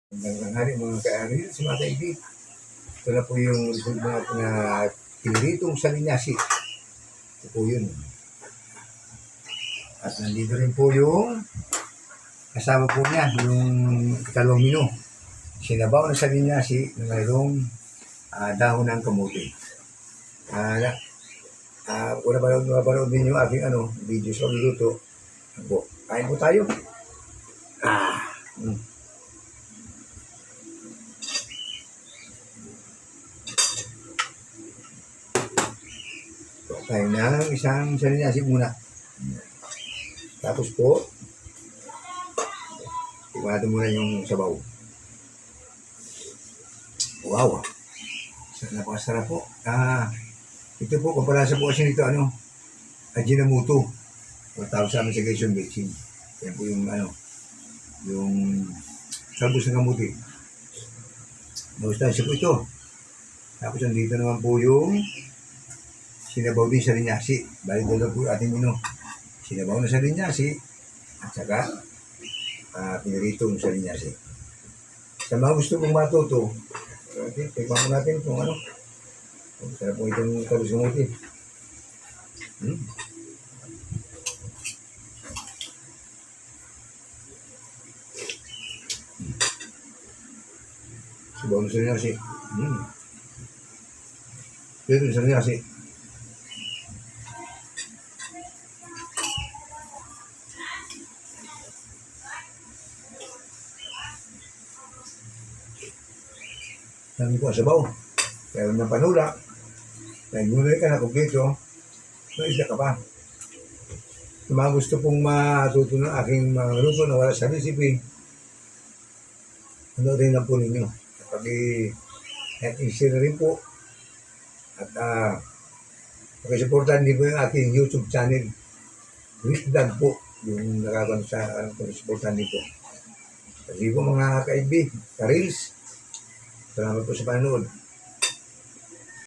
Magandang hari mga ka-Ariel, sa mga kaibig. Ito na po yung result natin na piniritong salinyasi. Ito po yun. At nandito rin po yung kasama po niya, yung ikalawang menu. Sinabaw na salinyasi na mayroong dahon ng kamote. Kung napanood ninyo aking video sa luluto, kain po tayo. Tayo ng isang salinyasi muna. Tapos po, iwan natin muna yung sabaw. Wow! Napakasarap po. Ito po, kapalasa po kasi nito, Ajinomoto. Tawag sa amin sa Quezon Basin. Yan po yung talbos ng kamuti. Maustansya po ito. Tapos nandito naman po yung sinabaw din sa linyasi. Bali doon po ating sinabaw na sa linyasi at saka piniritong sa linyasi. Sa mga gusto mong matuto, tignan mo natin kung sarap po itong talbos ng kamuti. Sabaw na sa linyasi. Ito sa linyasi. Sabi ko, sabaw. Kaya ng panula. Kaya ngunay ka na kumpleto. May isda ka pa. Sa mga gusto pong matuto ng aking mga luto na wala sa recipe, rin lang po ninyo. Kapag i-share rin po. At pag-supportan din po yung aking YouTube channel. Rick Dad po. Yung nakakaroon sa pag-supportan din po. Kasi po mga kaibig, ka-reels. Salamat po sa panonood.